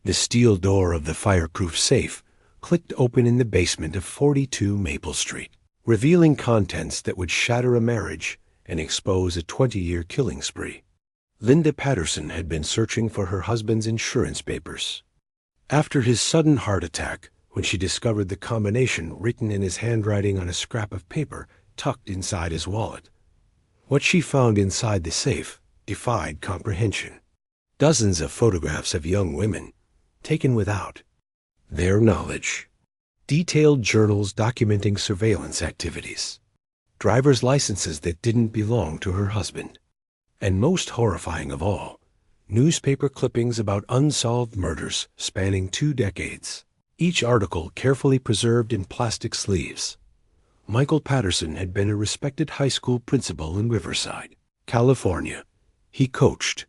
The steel door of the fireproof safe clicked open in the basement of 42 Maple Street, revealing contents that would shatter a marriage and expose a 20-year killing spree. Linda Patterson had been searching for her husband's insurance papers. After his sudden heart attack, when she discovered the combination written in his handwriting on a scrap of paper tucked inside his wallet, what she found inside the safe defied comprehension. Dozens of photographs of young women, taken without their knowledge. Detailed journals documenting surveillance activities. Driver's licenses that didn't belong to her husband. And most horrifying of all, newspaper clippings about unsolved murders spanning 2 decades, each article carefully preserved in plastic sleeves. Michael Patterson had been a respected high school principal in Riverside, California. He coached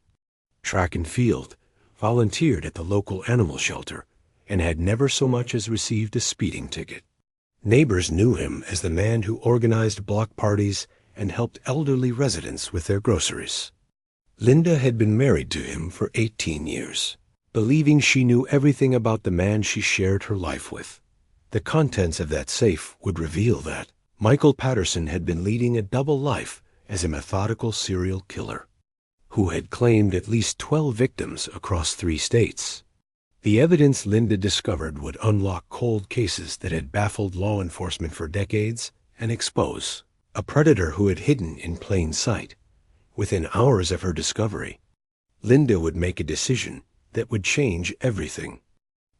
track and field, volunteered at the local animal shelter, and had never so much as received a speeding ticket. Neighbors knew him as the man who organized block parties and helped elderly residents with their groceries. Linda had been married to him for 18 years, believing she knew everything about the man she shared her life with. The contents of that safe would reveal that Michael Patterson had been leading a double life as a methodical serial killer, who had claimed at least 12 victims across 3 states. The evidence Linda discovered would unlock cold cases that had baffled law enforcement for decades and expose a predator who had hidden in plain sight. Within hours of her discovery, Linda would make a decision that would change everything.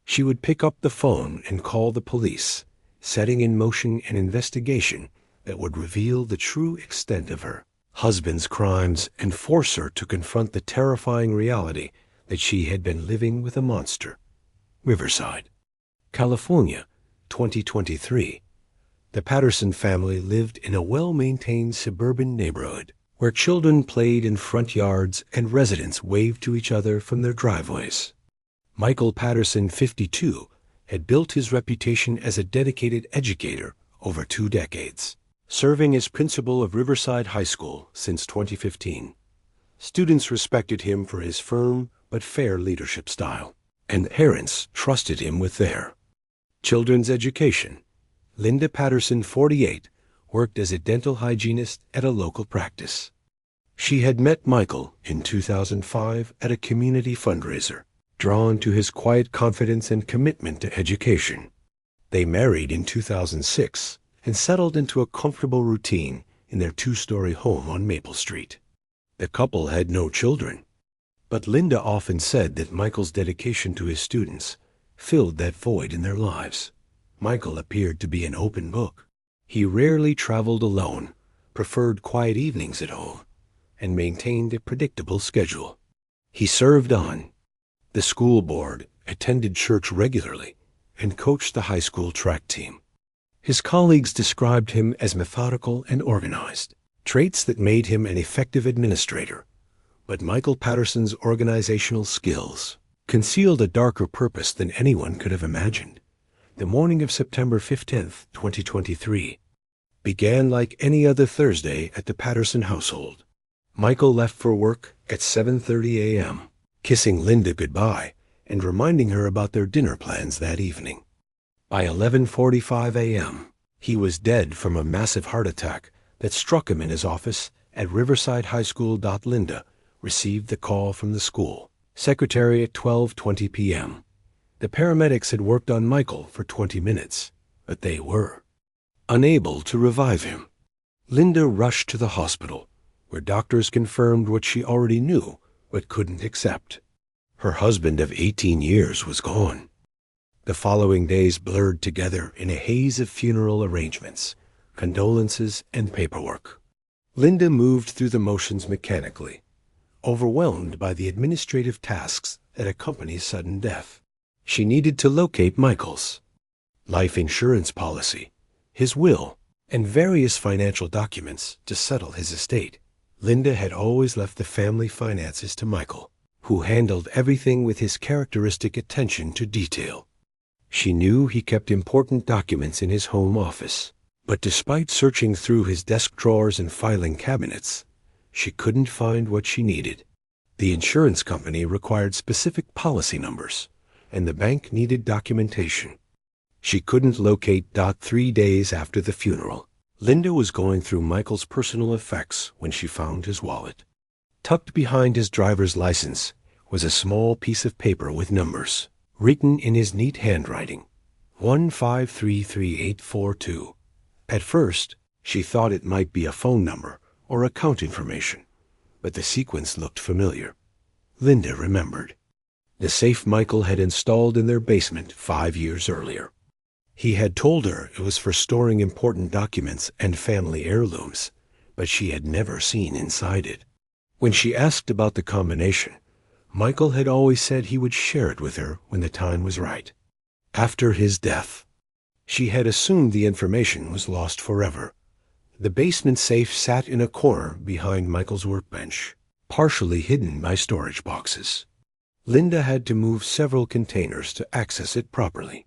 She would pick up the phone and call the police, setting in motion an investigation that would reveal the true extent of her husband's crimes and force her to confront the terrifying reality that she had been living with a monster. Riverside, California, 2023. The Patterson family lived in a well-maintained suburban neighborhood where children played in front yards and residents waved to each other from their driveways. Michael Patterson, 52, had built his reputation as a dedicated educator over 2 decades, serving as principal of Riverside High School since 2015. Students respected him for his firm but fair leadership style, and parents trusted him with their children's education. Linda Patterson, 48, worked as a dental hygienist at a local practice. She had met Michael in 2005 at a community fundraiser, drawn to his quiet confidence and commitment to education. They married in 2006 and settled into a comfortable routine in their 2-story home on Maple Street. The couple had no children, but Linda often said that Michael's dedication to his students filled that void in their lives. Michael appeared to be an open book. He rarely traveled alone, preferred quiet evenings at home, and maintained a predictable schedule. He served on the school board, attended church regularly, and coached the high school track team. His colleagues described him as methodical and organized, traits that made him an effective administrator. But Michael Patterson's organizational skills concealed a darker purpose than anyone could have imagined. The morning of September 15, 2023, began like any other Thursday at the Patterson household. Michael left for work at 7:30 a.m., kissing Linda goodbye and reminding her about their dinner plans that evening. By 11:45 a.m., he was dead from a massive heart attack that struck him in his office at Riverside High School. Linda received the call from the school secretary at 12:20 p.m. The paramedics had worked on Michael for 20 minutes, but they were unable to revive him. Linda rushed to the hospital, where doctors confirmed what she already knew but couldn't accept. Her husband of 18 years was gone. The following days blurred together in a haze of funeral arrangements, condolences, and paperwork. Linda moved through the motions mechanically, overwhelmed by the administrative tasks that accompany sudden death. She needed to locate Michael's life insurance policy, his will, and various financial documents to settle his estate. Linda had always left the family finances to Michael, who handled everything with his characteristic attention to detail. She knew he kept important documents in his home office, but despite searching through his desk drawers and filing cabinets, she couldn't find what she needed. The insurance company required specific policy numbers, and the bank needed documentation. She couldn't locate Dot 3 days after the funeral. Linda was going through Michael's personal effects when she found his wallet. Tucked behind his driver's license was a small piece of paper with numbers, written in his neat handwriting. 1533842. At first, she thought it might be a phone number or account information, but the sequence looked familiar. Linda remembered. The safe Michael had installed in their basement 5 years earlier. He had told her it was for storing important documents and family heirlooms, but she had never seen inside it. When she asked about the combination, Michael had always said he would share it with her when the time was right. After his death, she had assumed the information was lost forever. The basement safe sat in a corner behind Michael's workbench, partially hidden by storage boxes. Linda had to move several containers to access it properly.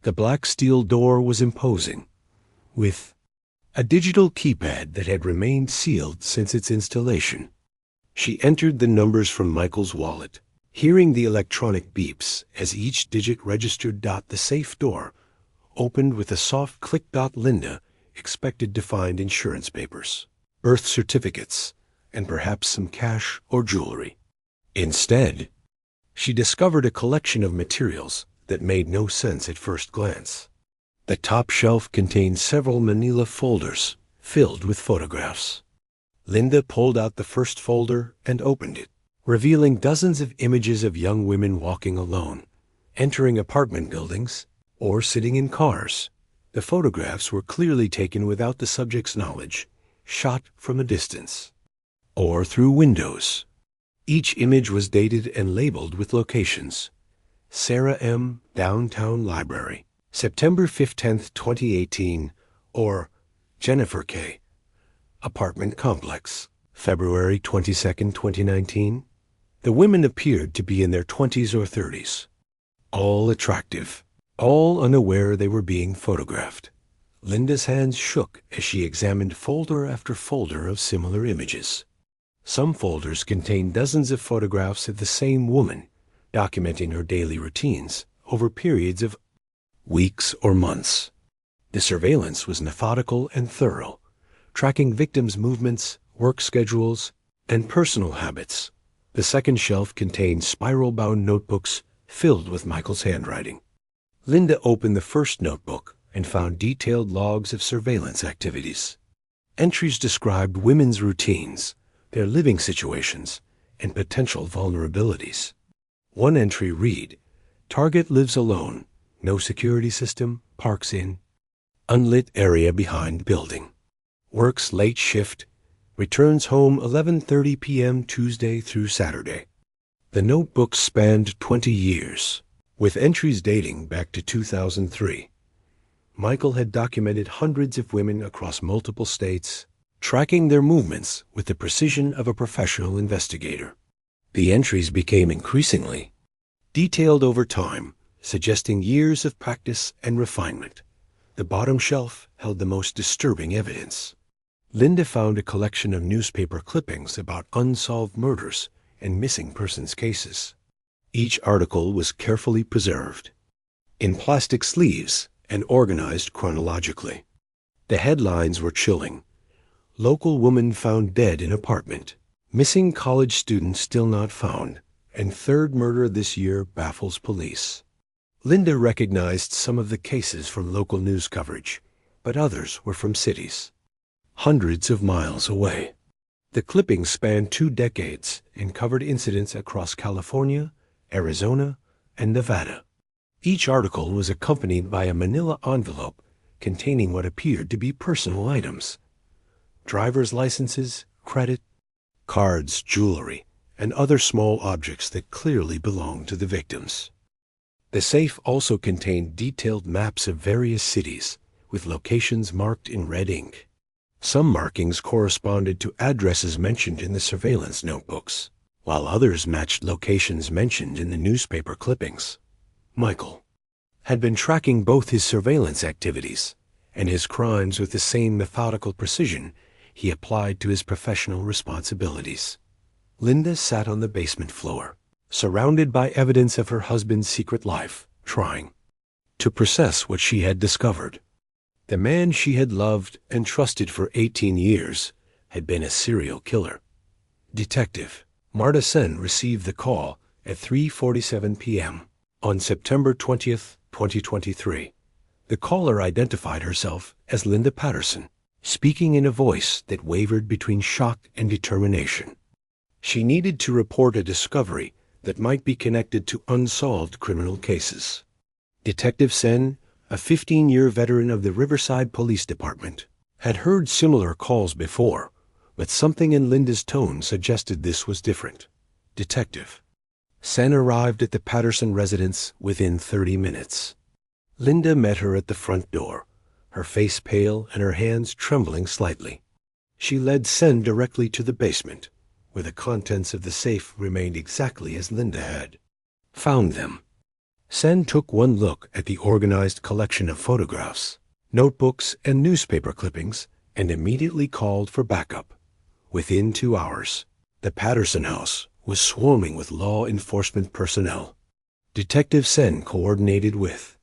The black steel door was imposing, with a digital keypad that had remained sealed since its installation. She entered the numbers from Michael's wallet, hearing the electronic beeps as each digit registered. The safe door opened with a soft click. Linda expected to find insurance papers, birth certificates, and perhaps some cash or jewelry. Instead, she discovered a collection of materials that made no sense at first glance. The top shelf contained several manila folders filled with photographs. Linda pulled out the first folder and opened it, revealing dozens of images of young women walking alone, entering apartment buildings, or sitting in cars. The photographs were clearly taken without the subject's knowledge, shot from a distance, or through windows. Each image was dated and labeled with locations. Sarah M., Downtown Library, September 15, 2018, or Jennifer K., Apartment Complex, February 22, 2019. The women appeared to be in their 20s or 30s, all attractive, all unaware they were being photographed. Linda's hands shook as she examined folder after folder of similar images. Some folders contained dozens of photographs of the same woman, documenting her daily routines over periods of weeks or months. The surveillance was methodical and thorough, tracking victims' movements, work schedules, and personal habits. The second shelf contained spiral-bound notebooks filled with Michael's handwriting. Linda opened the first notebook and found detailed logs of surveillance activities. Entries described women's routines, their living situations, and potential vulnerabilities. One entry read, "Target lives alone, no security system, parks in unlit area behind building. Works late shift, returns home 11:30 p.m. Tuesday through Saturday." The notebook spanned 20 years, with entries dating back to 2003. Michael had documented hundreds of women across multiple states, tracking their movements with the precision of a professional investigator. The entries became increasingly detailed over time, suggesting years of practice and refinement. The bottom shelf held the most disturbing evidence. Linda found a collection of newspaper clippings about unsolved murders and missing persons cases. Each article was carefully preserved, in plastic sleeves and organized chronologically. The headlines were chilling. "Local woman found dead in apartment," "Missing college student still not found," and "Third murder this year baffles police." Linda recognized some of the cases from local news coverage, but others were from cities hundreds of miles away. The clippings spanned 2 decades and covered incidents across California, Arizona, and Nevada. Each article was accompanied by a manila envelope containing what appeared to be personal items: driver's licenses, credit cards, jewelry, and other small objects that clearly belonged to the victims. The safe also contained detailed maps of various cities, with locations marked in red ink. Some markings corresponded to addresses mentioned in the surveillance notebooks, while others matched locations mentioned in the newspaper clippings. Michael had been tracking both his surveillance activities and his crimes with the same methodical precision he applied to his professional responsibilities. Linda sat on the basement floor, surrounded by evidence of her husband's secret life, trying to process what she had discovered. The man she had loved and trusted for 18 years had been a serial killer. Detective Marta Sen received the call at 3:47 p.m. on September 20th, 2023. The caller identified herself as Linda Patterson, speaking in a voice that wavered between shock and determination. She needed to report a discovery that might be connected to unsolved criminal cases. Detective Sen, a 15-year veteran of the Riverside Police Department, had heard similar calls before, but something in Linda's tone suggested this was different. Detective Sen arrived at the Patterson residence within 30 minutes. Linda met her at the front door, her face pale and her hands trembling slightly. She led Sen directly to the basement, where the contents of the safe remained exactly as Linda had found them. Sen took one look at the organized collection of photographs, notebooks, and newspaper clippings and immediately called for backup. Within 2 hours, the Patterson house was swarming with law enforcement personnel. Detective Sen coordinated with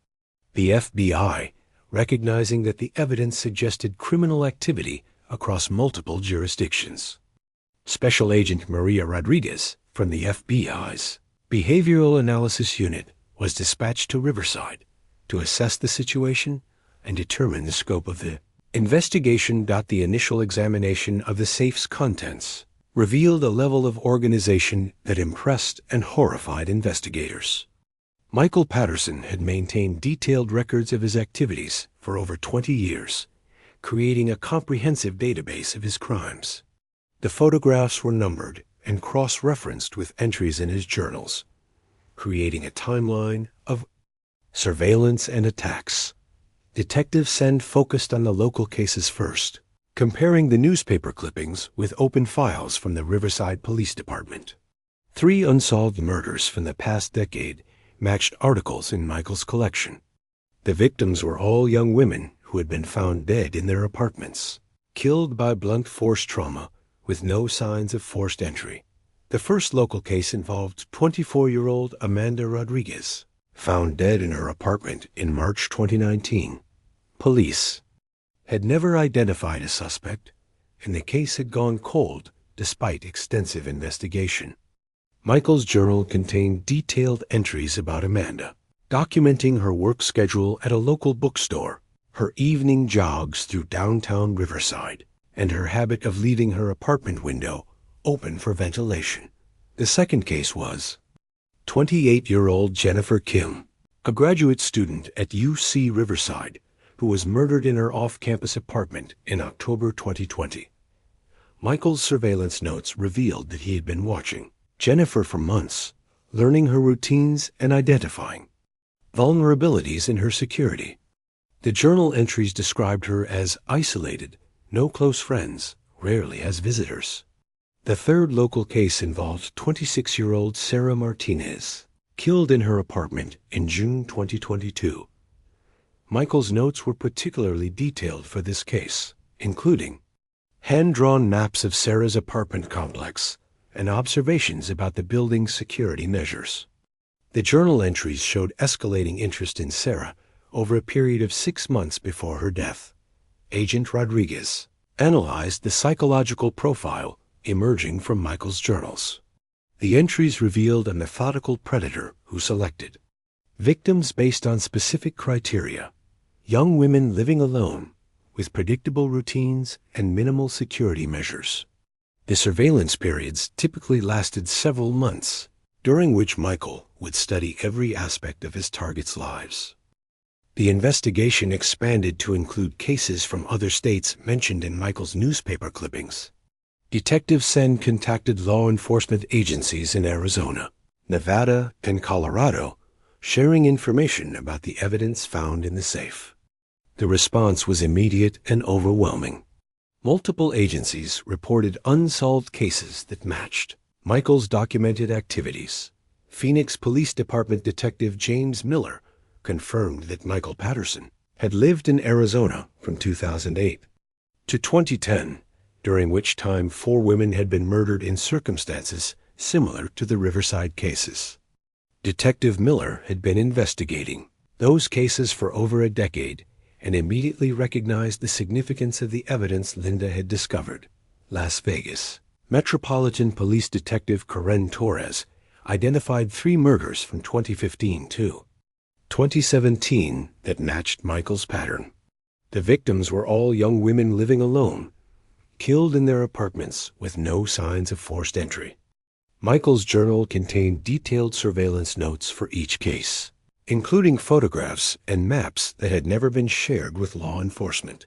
the FBI, recognizing that the evidence suggested criminal activity across multiple jurisdictions. Special Agent Maria Rodriguez from the FBI's Behavioral Analysis Unit was dispatched to Riverside to assess the situation and determine the scope of the investigation. The initial examination of the safe's contents revealed a level of organization that impressed and horrified investigators. Michael Patterson had maintained detailed records of his activities for over 20 years, creating a comprehensive database of his crimes. The photographs were numbered and cross-referenced with entries in his journals, creating a timeline of surveillance and attacks. Detective Sen focused on the local cases first, comparing the newspaper clippings with open files from the Riverside Police Department. 3 unsolved murders from the past decade matched articles in Michael's collection. The victims were all young women who had been found dead in their apartments, killed by blunt force trauma with no signs of forced entry. The first local case involved 24-year-old Amanda Rodriguez, found dead in her apartment in March 2019. Police had never identified a suspect, and the case had gone cold despite extensive investigation. Michael's journal contained detailed entries about Amanda, documenting her work schedule at a local bookstore, her evening jogs through downtown Riverside, and her habit of leaving her apartment window open for ventilation. The second case was 28-year-old Jennifer Kim, a graduate student at UC Riverside, who was murdered in her off-campus apartment in October 2020. Michael's surveillance notes revealed that he had been watching Jennifer for months, learning her routines and identifying vulnerabilities in her security. The journal entries described her as isolated, no close friends, rarely has visitors. The third local case involved 26-year-old Sarah Martinez, killed in her apartment in June 2022. Michael's notes were particularly detailed for this case, including hand-drawn maps of Sarah's apartment complex and observations about the building's security measures. The journal entries showed escalating interest in Sarah over a period of 6 months before her death. Agent Rodriguez analyzed the psychological profile emerging from Michael's journals. The entries revealed a methodical predator who selected victims based on specific criteria: young women living alone, with predictable routines and minimal security measures. The surveillance periods typically lasted several months, during which Michael would study every aspect of his targets' lives. The investigation expanded to include cases from other states mentioned in Michael's newspaper clippings. Detective Sen contacted law enforcement agencies in Arizona, Nevada, and Colorado, sharing information about the evidence found in the safe. The response was immediate and overwhelming. Multiple agencies reported unsolved cases that matched Michael's documented activities. Phoenix Police Department Detective James Miller confirmed that Michael Patterson had lived in Arizona from 2008 to 2010, during which time 4 women had been murdered in circumstances similar to the Riverside cases. Detective Miller had been investigating those cases for over a decade and immediately recognized the significance of the evidence Linda had discovered. Las Vegas. Metropolitan Police Detective Karen Torres identified 3 murders from 2015 to 2017 that matched Michael's pattern. The victims were all young women living alone, killed in their apartments with no signs of forced entry. Michael's journal contained detailed surveillance notes for each case, including photographs and maps that had never been shared with law enforcement.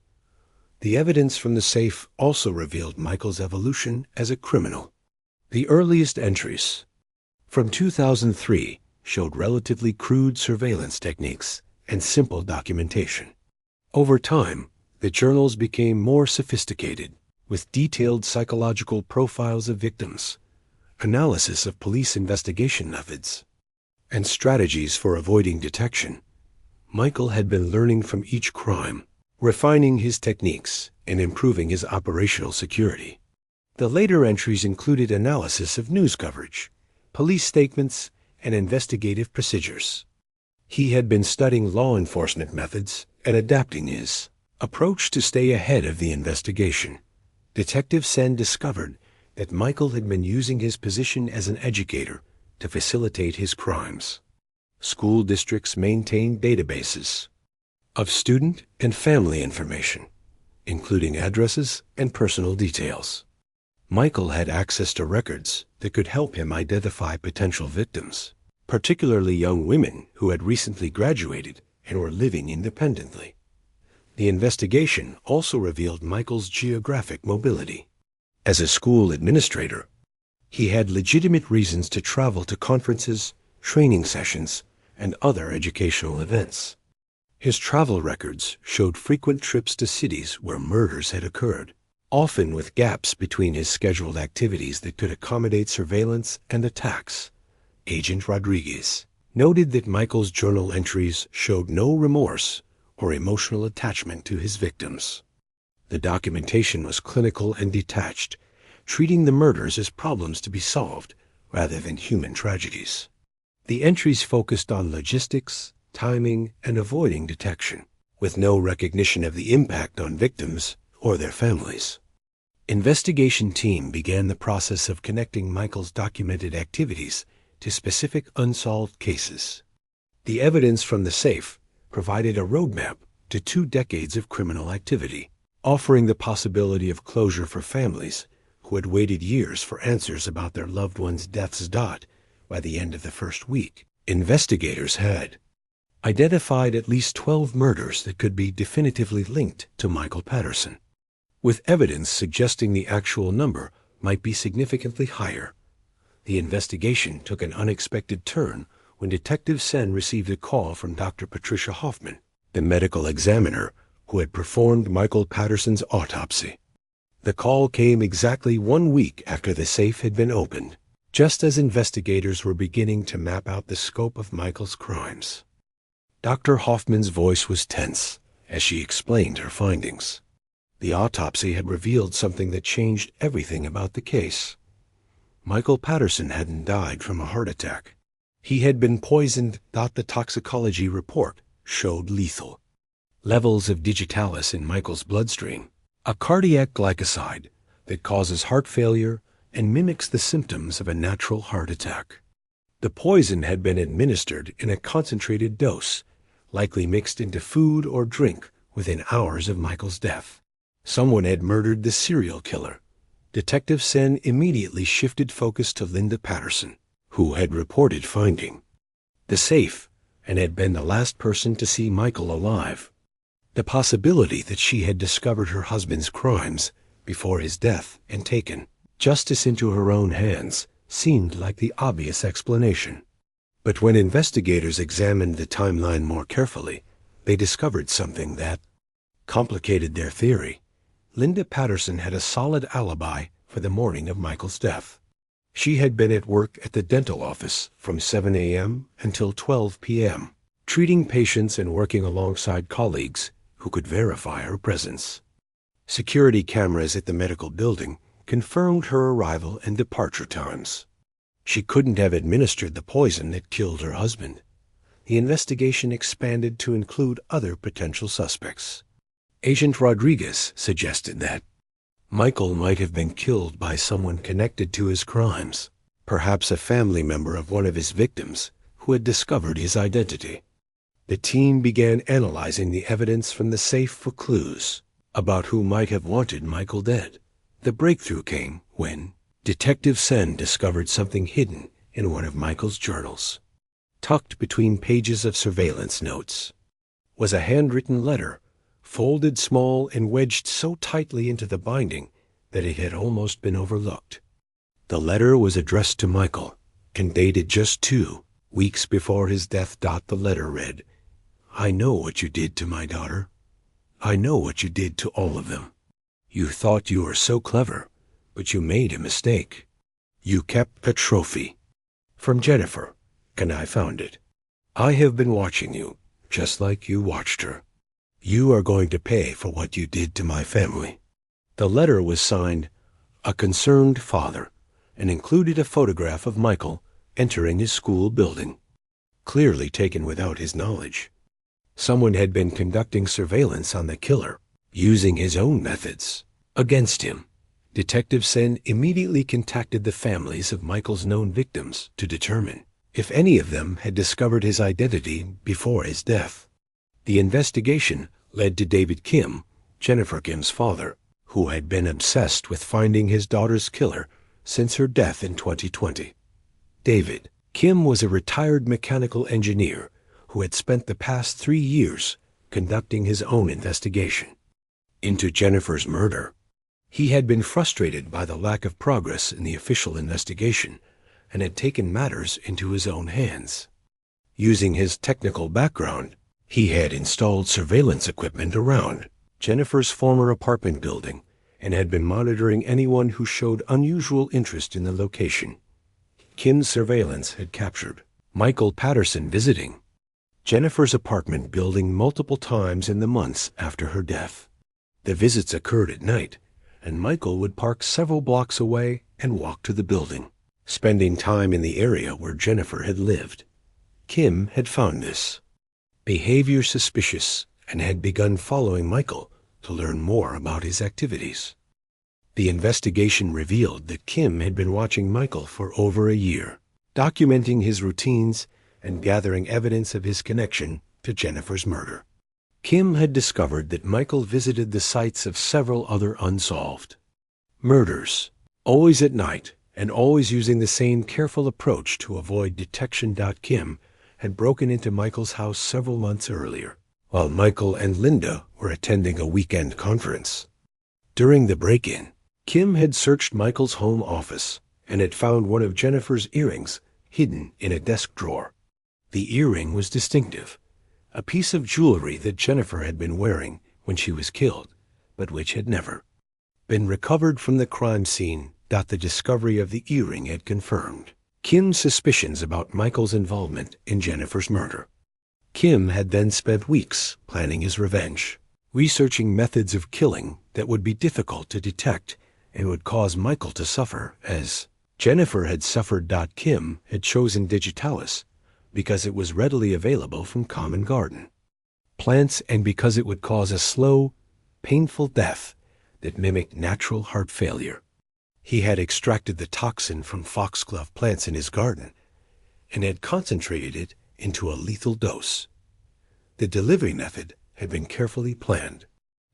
The evidence from the safe also revealed Michael's evolution as a criminal. The earliest entries, from 2003, showed relatively crude surveillance techniques and simple documentation. Over time, the journals became more sophisticated, with detailed psychological profiles of victims, analysis of police investigation methods, and strategies for avoiding detection. Michael had been learning from each crime, refining his techniques, and improving his operational security. The later entries included analysis of news coverage, police statements, and investigative procedures. He had been studying law enforcement methods and adapting his approach to stay ahead of the investigation. Detective Sen discovered that Michael had been using his position as an educator to facilitate his crimes. School districts maintained databases of student and family information, including addresses and personal details. Michael had access to records that could help him identify potential victims, particularly young women who had recently graduated and were living independently. The investigation also revealed Michael's geographic mobility. As a school administrator, he had legitimate reasons to travel to conferences, training sessions, and other educational events. His travel records showed frequent trips to cities where murders had occurred, often with gaps between his scheduled activities that could accommodate surveillance and attacks. Agent Rodriguez noted that Michael's journal entries showed no remorse or emotional attachment to his victims. The documentation was clinical and detached, treating the murders as problems to be solved rather than human tragedies. The entries focused on logistics, timing, and avoiding detection, with no recognition of the impact on victims or their families. Investigation team began the process of connecting Michael's documented activities to specific unsolved cases. The evidence from the safe provided a roadmap to 2 decades of criminal activity, offering the possibility of closure for families who had waited years for answers about their loved ones' deaths. By the end of the first week, investigators had identified at least 12 murders that could be definitively linked to Michael Patterson, with evidence suggesting the actual number might be significantly higher. The investigation took an unexpected turn when Detective Sen received a call from Dr. Patricia Hoffman, the medical examiner who had performed Michael Patterson's autopsy. The call came exactly 1 week after the safe had been opened, just as investigators were beginning to map out the scope of Michael's crimes. Dr. Hoffman's voice was tense as she explained her findings. The autopsy had revealed something that changed everything about the case. Michael Patterson hadn't died from a heart attack. He had been poisoned. The toxicology report showed lethal levels of digitalis in Michael's bloodstream, a cardiac glycoside that causes heart failure and mimics the symptoms of a natural heart attack. The poison had been administered in a concentrated dose, likely mixed into food or drink within hours of Michael's death. Someone had murdered the serial killer. Detective Sen immediately shifted focus to Linda Patterson, who had reported finding the safe and had been the last person to see Michael alive. The possibility that she had discovered her husband's crimes before his death and taken justice into her own hands seemed like the obvious explanation. But when investigators examined the timeline more carefully, they discovered something that complicated their theory. Linda Patterson had a solid alibi for the morning of Michael's death. She had been at work at the dental office from 7 a.m. until 12 p.m., treating patients and working alongside colleagues who could verify her presence. Security cameras at the medical building confirmed her arrival and departure times. She couldn't have administered the poison that killed her husband. The investigation expanded to include other potential suspects. Agent Rodriguez suggested that Michael might have been killed by someone connected to his crimes, perhaps a family member of one of his victims who had discovered his identity. The team began analyzing the evidence from the safe for clues about who might have wanted Michael dead. The breakthrough came when Detective Sen discovered something hidden in one of Michael's journals. Tucked between pages of surveillance notes was a handwritten letter, folded small and wedged so tightly into the binding that it had almost been overlooked. The letter was addressed to Michael and dated just 2 weeks before his death. The letter read, "I know what you did to my daughter. I know what you did to all of them. You thought you were so clever, but you made a mistake. You kept a trophy. From Jennifer, and I found it. I have been watching you, just like you watched her. You are going to pay for what you did to my family." The letter was signed, "A Concerned Father," and included a photograph of Michael entering his school building, clearly taken without his knowledge. Someone had been conducting surveillance on the killer, using his own methods against him. Detective Sen immediately contacted the families of Michael's known victims to determine if any of them had discovered his identity before his death. The investigation led to David Kim, Jennifer Kim's father, who had been obsessed with finding his daughter's killer since her death in 2020. David Kim was a retired mechanical engineer who had spent the past 3 years conducting his own investigation into Jennifer's murder. He had been frustrated by the lack of progress in the official investigation and had taken matters into his own hands. Using his technical background, he had installed surveillance equipment around Jennifer's former apartment building and had been monitoring anyone who showed unusual interest in the location. Kim's surveillance had captured Michael Patterson visiting Jennifer's apartment building multiple times in the months after her death. The visits occurred at night, and Michael would park several blocks away and walk to the building, spending time in the area where Jennifer had lived. Kim had found this behavior suspicious and had begun following Michael to learn more about his activities. The investigation revealed that Kim had been watching Michael for over a year, documenting his routines and gathering evidence of his connection to Jennifer's murder. Kim had discovered that Michael visited the sites of several other unsolved murders, always at night and always using the same careful approach to avoid detection. Kim had broken into Michael's house several months earlier, while Michael and Linda were attending a weekend conference. During the break-in, Kim had searched Michael's home office and had found one of Jennifer's earrings hidden in a desk drawer. The earring was distinctive, a piece of jewelry that Jennifer had been wearing when she was killed, but which had never been recovered from the crime scene. The discovery of the earring had confirmed Kim's suspicions about Michael's involvement in Jennifer's murder. Kim had then spent weeks planning his revenge, researching methods of killing that would be difficult to detect and would cause Michael to suffer, as Jennifer had suffered. Kim had chosen digitalis because it was readily available from common garden plants and because it would cause a slow, painful death that mimicked natural heart failure. He had extracted the toxin from foxglove plants in his garden and had concentrated it into a lethal dose. The delivery method had been carefully planned.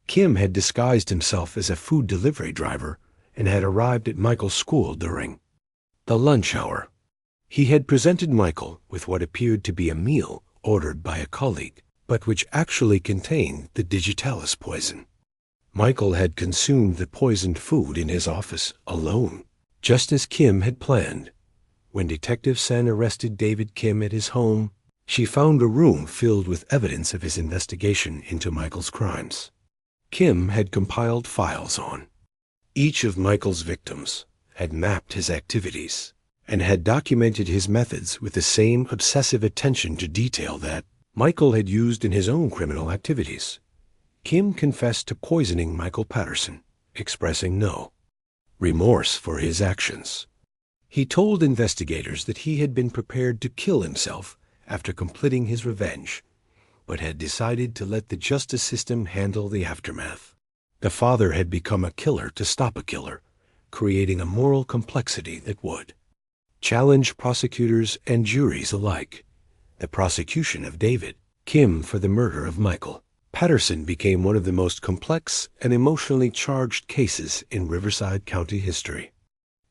Kim had disguised himself as a food delivery driver and had arrived at Michael's school during the lunch hour. He had presented Michael with what appeared to be a meal ordered by a colleague, but which actually contained the digitalis poison. Michael had consumed the poisoned food in his office alone, just as Kim had planned. When Detective Sen arrested David Kim at his home, she found a room filled with evidence of his investigation into Michael's crimes. Kim had compiled files on each of Michael's victims, had mapped his activities, and had documented his methods with the same obsessive attention to detail that Michael had used in his own criminal activities. Kim confessed to poisoning Michael Patterson, expressing no remorse for his actions. He told investigators that he had been prepared to kill himself after completing his revenge, but had decided to let the justice system handle the aftermath. The father had become a killer to stop a killer, creating a moral complexity that would challenge prosecutors and juries alike. The prosecution of David Kim for the murder of Michael Patterson became one of the most complex and emotionally charged cases in Riverside County history.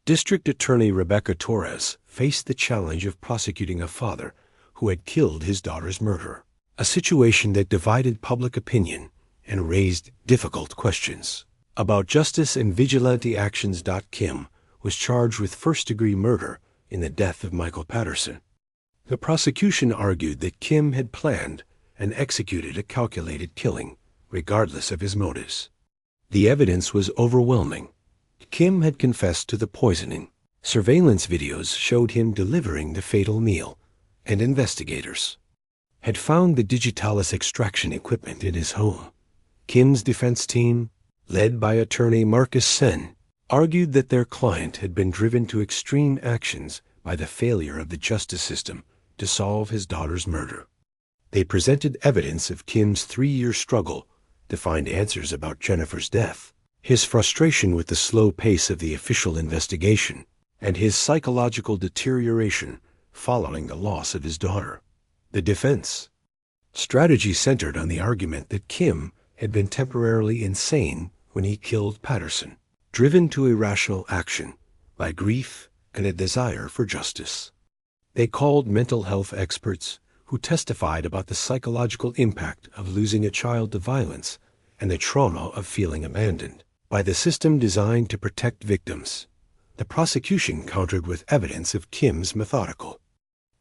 District Attorney Rebecca Torres faced the challenge of prosecuting a father who had killed his daughter's murderer, a situation that divided public opinion and raised difficult questions about justice and vigilante actions. Kim was charged with first-degree murder in the death of Michael Patterson. The prosecution argued that Kim had planned and executed a calculated killing, regardless of his motives. The evidence was overwhelming. Kim had confessed to the poisoning. Surveillance videos showed him delivering the fatal meal, and investigators had found the digitalis extraction equipment in his home. Kim's defense team, led by attorney Marcus Sen, argued that their client had been driven to extreme actions by the failure of the justice system to solve his daughter's murder. They presented evidence of Kim's 3-year struggle to find answers about Jennifer's death, his frustration with the slow pace of the official investigation, and his psychological deterioration following the loss of his daughter. The defense strategy centered on the argument that Kim had been temporarily insane when he killed Patterson, driven to irrational action by grief and a desire for justice. They called mental health experts who testified about the psychological impact of losing a child to violence and the trauma of feeling abandoned by the system designed to protect victims. The prosecution countered with evidence of Kim's methodical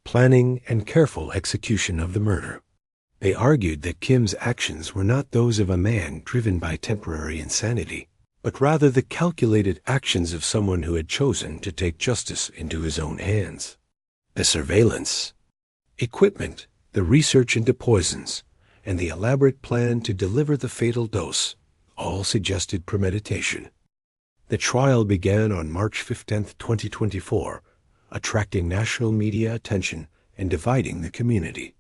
planning and careful execution of the murder. They argued that Kim's actions were not those of a man driven by temporary insanity, but rather the calculated actions of someone who had chosen to take justice into his own hands. The surveillance equipment, the research into poisons, and the elaborate plan to deliver the fatal dose all suggested premeditation. The trial began on March 15, 2024, attracting national media attention and dividing the community.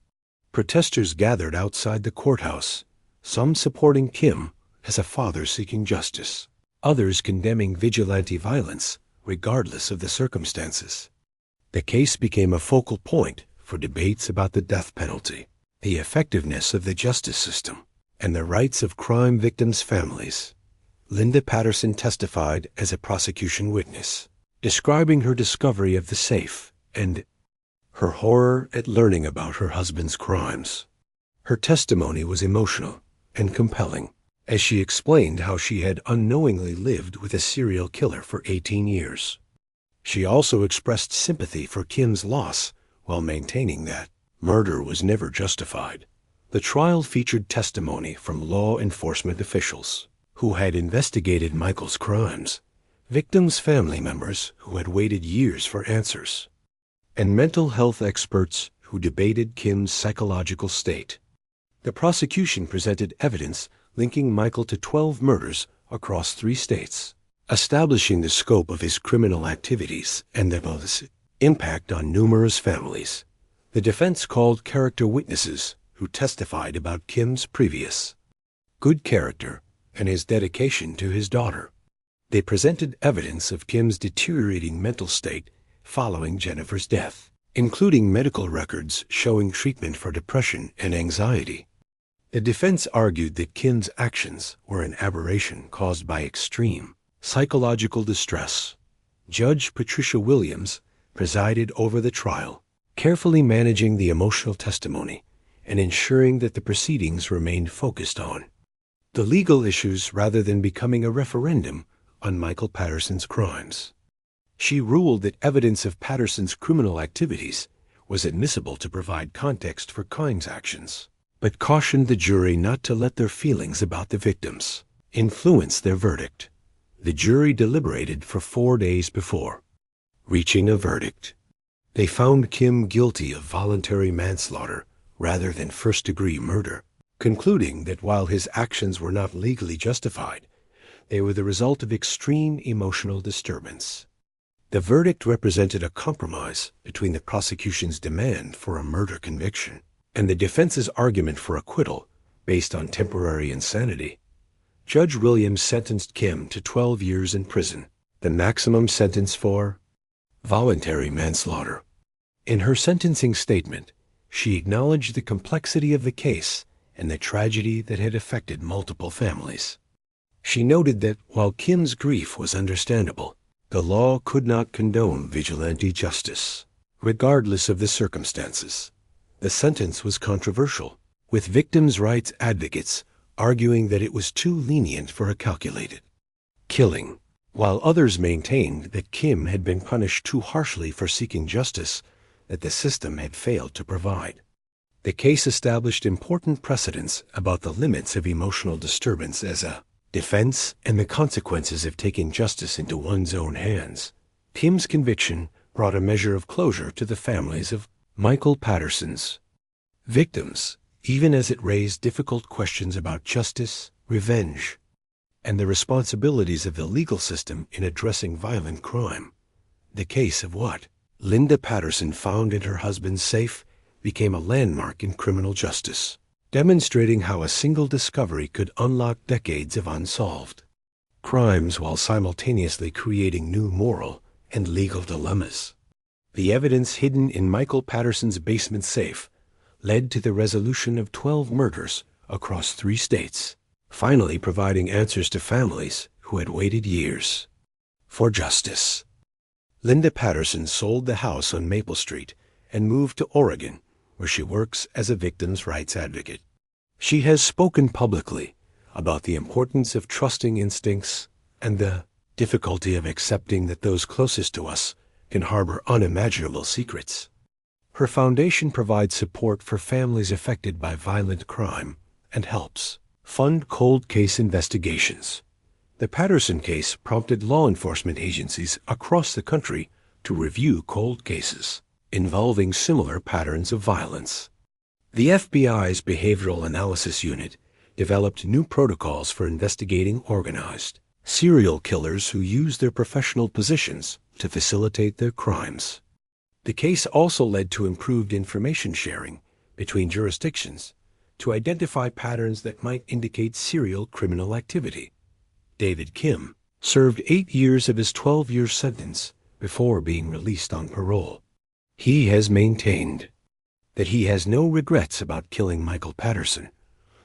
Protesters gathered outside the courthouse, some supporting Kim as a father seeking justice, others condemning vigilante violence regardless of the circumstances. The case became a focal point for debates about the death penalty, the effectiveness of the justice system, and the rights of crime victims' families. Linda Patterson testified as a prosecution witness, describing her discovery of the safe and her horror at learning about her husband's crimes. Her testimony was emotional and compelling, as she explained how she had unknowingly lived with a serial killer for 18 years. She also expressed sympathy for Kim's loss while maintaining that murder was never justified. The trial featured testimony from law enforcement officials who had investigated Michael's crimes, victims' family members who had waited years for answers, and mental health experts who debated Kim's psychological state. The prosecution presented evidence linking Michael to 12 murders across 3 states, establishing the scope of his criminal activities and their impact on numerous families. The defense called character witnesses who testified about Kim's previous good character and his dedication to his daughter. They presented evidence of Kim's deteriorating mental state following Jennifer's death, including medical records showing treatment for depression and anxiety. The defense argued that Kim's actions were an aberration caused by extreme psychological distress. Judge Patricia Williams presided over the trial, carefully managing the emotional testimony and ensuring that the proceedings remained focused on the legal issues rather than becoming a referendum on Michael Patterson's crimes. She ruled that evidence of Patterson's criminal activities was admissible to provide context for Kim's actions, but cautioned the jury not to let their feelings about the victims influence their verdict. The jury deliberated for 4 days before reaching a verdict. They found Kim guilty of voluntary manslaughter rather than first-degree murder, concluding that while his actions were not legally justified, they were the result of extreme emotional disturbance. The verdict represented a compromise between the prosecution's demand for a murder conviction and the defense's argument for acquittal based on temporary insanity. Judge Williams sentenced Kim to 12 years in prison, the maximum sentence for voluntary manslaughter. In her sentencing statement, she acknowledged the complexity of the case and the tragedy that had affected multiple families. She noted that while Kim's grief was understandable, the law could not condone vigilante justice, regardless of the circumstances. The sentence was controversial, with victims' rights advocates arguing that it was too lenient for a calculated killing, while others maintained that Kim had been punished too harshly for seeking justice that the system had failed to provide. The case established important precedents about the limits of emotional disturbance as a defense and the consequences of taking justice into one's own hands. Kim's conviction brought a measure of closure to the families of Michael Patterson's victims, even as it raised difficult questions about justice, revenge, and the responsibilities of the legal system in addressing violent crime. The case of what Linda Patterson found in her husband's safe became a landmark in criminal justice, demonstrating how a single discovery could unlock decades of unsolved crimes while simultaneously creating new moral and legal dilemmas. The evidence hidden in Michael Patterson's basement safe led to the resolution of 12 murders across 3 states, finally providing answers to families who had waited years for justice. Linda Patterson sold the house on Maple Street and moved to Oregon, where she works as a victims' rights advocate. She has spoken publicly about the importance of trusting instincts and the difficulty of accepting that those closest to us can harbor unimaginable secrets. Her foundation provides support for families affected by violent crime and helps fund cold case investigations. The Patterson case prompted law enforcement agencies across the country to review cold cases involving similar patterns of violence. The FBI's Behavioral Analysis Unit developed new protocols for investigating organized serial killers who use their professional positions to facilitate their crimes. The case also led to improved information sharing between jurisdictions to identify patterns that might indicate serial criminal activity. David Kim served 8 years of his 12-year sentence before being released on parole. He has maintained that he has no regrets about killing Michael Patterson,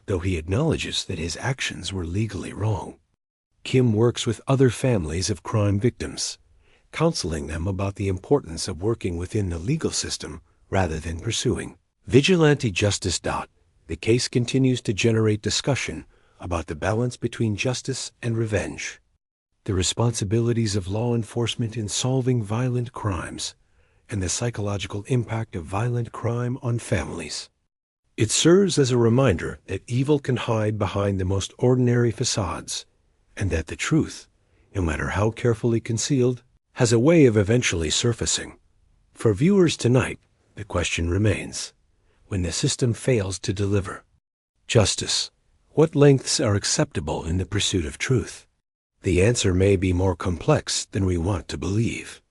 though he acknowledges that his actions were legally wrong. Kim works with other families of crime victims, counseling them about the importance of working within the legal system rather than pursuing vigilante justice. The case continues to generate discussion about the balance between justice and revenge, the responsibilities of law enforcement in solving violent crimes, and the psychological impact of violent crime on families. It serves as a reminder that evil can hide behind the most ordinary facades, and that the truth, no matter how carefully concealed, has a way of eventually surfacing. For viewers tonight, the question remains: when the system fails to deliver justice, what lengths are acceptable in the pursuit of truth? The answer may be more complex than we want to believe.